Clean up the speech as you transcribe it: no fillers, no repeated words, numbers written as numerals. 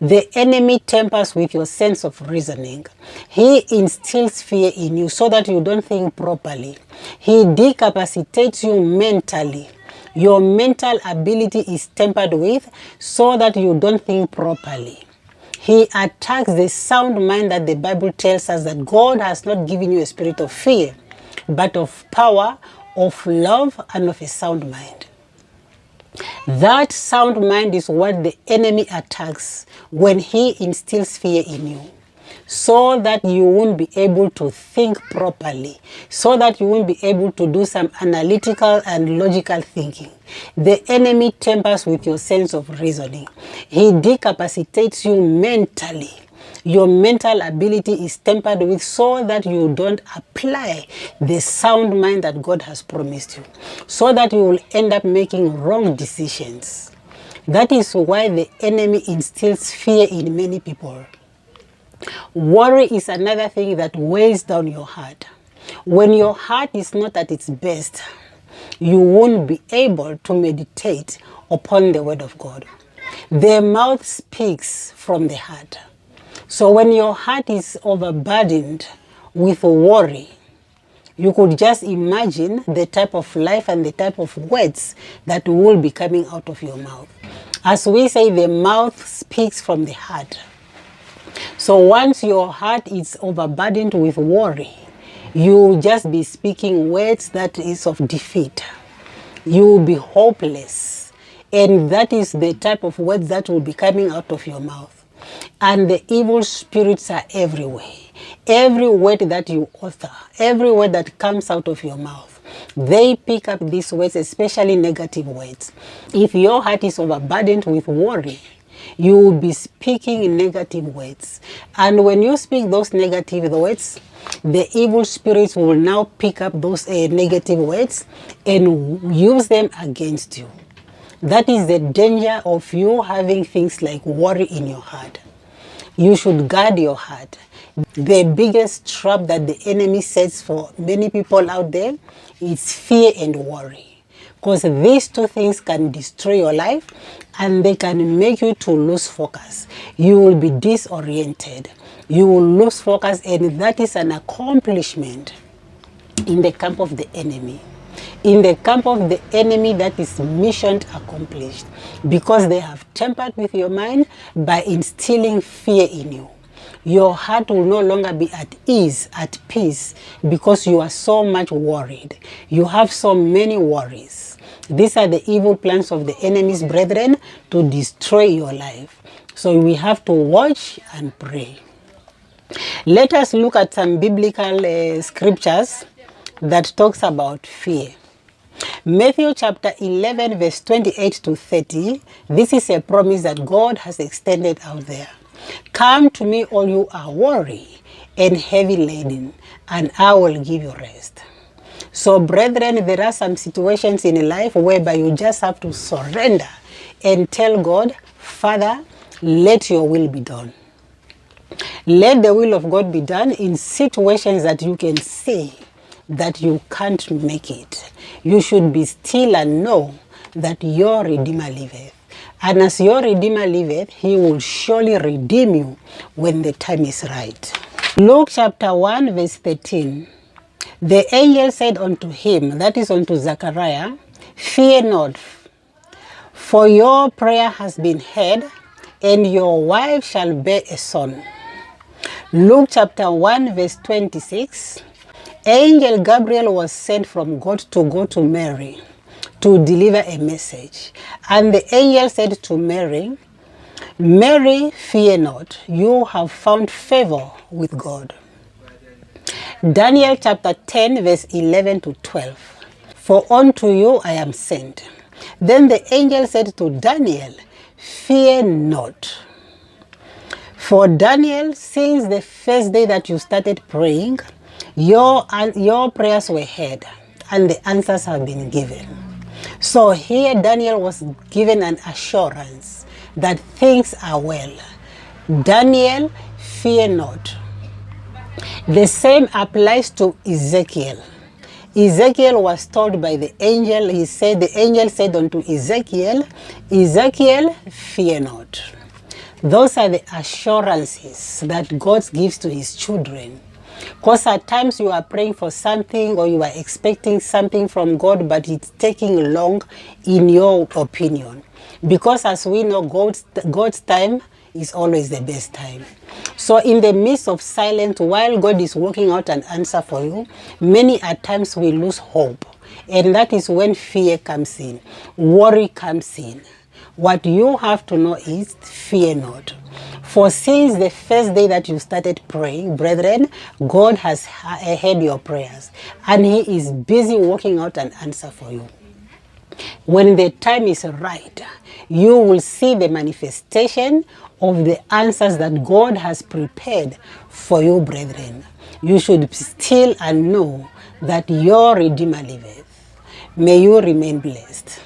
The enemy tampers with your sense of reasoning. He instills fear in you so that you don't think properly. He decapacitates you mentally. Your mental ability is tempered with so that you don't think properly. He attacks the sound mind that the Bible tells us that God has not given you a spirit of fear, but of power, of love, and of a sound mind. That sound mind is what the enemy attacks when he instills fear in you, so that you won't be able to think properly, so that you won't be able to do some analytical and logical thinking. The enemy tampers with your sense of reasoning. He decapacitates you mentally. Your mental ability is tempered with so that you don't apply the sound mind that God has promised you, so that you will end up making wrong decisions. That is why the enemy instills fear in many people. Worry is another thing that weighs down your heart. When your heart is not at its best, you won't be able to meditate upon the word of God. The mouth speaks from the heart. So when your heart is overburdened with worry, you could just imagine the type of life and the type of words that will be coming out of your mouth. As we say, the mouth speaks from the heart. So once your heart is overburdened with worry, you will just be speaking words that is of defeat. You will be hopeless. And that is the type of words that will be coming out of your mouth. And the evil spirits are everywhere. Every word that you utter, every word that comes out of your mouth, they pick up these words, especially negative words. If your heart is overburdened with worry, you will be speaking negative words. And when you speak those negative words, the evil spirits will now pick up those negative words and use them against you. That is the danger of you having things like worry in your heart. You should guard your heart. The biggest trap that the enemy sets for many people out there is fear and worry. Because these two things can destroy your life and they can make you to lose focus. You will be disoriented. You will lose focus, and that is an accomplishment in the camp of the enemy. In the camp of the enemy, that is mission accomplished, because they have tampered with your mind by instilling fear in you. Your heart will no longer be at ease, at peace, because you are so much worried. You have so many worries. These are the evil plans of the enemy's brethren to destroy your life. So we have to watch and pray. Let us look at some biblical scriptures that talks about fear. Matthew chapter 11 verse 28 to 30. This is a promise that God has extended out there. Come to me, all you are worried and heavy laden, and I will give you rest. So brethren, there are some situations in life whereby you just have to surrender and tell God, Father, let your will be done. Let the will of God be done in situations that you can see that you can't make it. You should be still and know that your Redeemer liveth. And as your Redeemer liveth, he will surely redeem you when the time is right. Luke chapter 1 verse 13. The angel said unto him, that is unto Zechariah, fear not, for your prayer has been heard, and your wife shall bear a son. Luke chapter 1 verse 26. Angel Gabriel was sent from God to go to Mary to deliver a message. And the angel said to Mary, Mary, fear not, you have found favor with God. Daniel chapter 10 verse 11 to 12. For unto you I am sent. Then the angel said to Daniel, fear not. For Daniel, since the first day that you started praying, your prayers were heard and the answers have been given. So here Daniel was given an assurance that things are well. Daniel, fear not. The same applies to Ezekiel. Ezekiel was told by the angel, the angel said unto Ezekiel, Ezekiel, fear not. Those are the assurances that God gives to his children. Because at times you are praying for something or you are expecting something from God, but it's taking long in your opinion. Because as we know, God's time is always the best time. So in the midst of silence, while God is working out an answer for you, many at times we lose hope. And that is when fear comes in, worry comes in. What you have to know is fear not. For since the first day that you started praying, brethren, God has heard your prayers and he is busy working out an answer for you. When the time is right, you will see the manifestation of the answers that God has prepared for you, brethren. You should be still and know that your Redeemer liveth. May you remain blessed.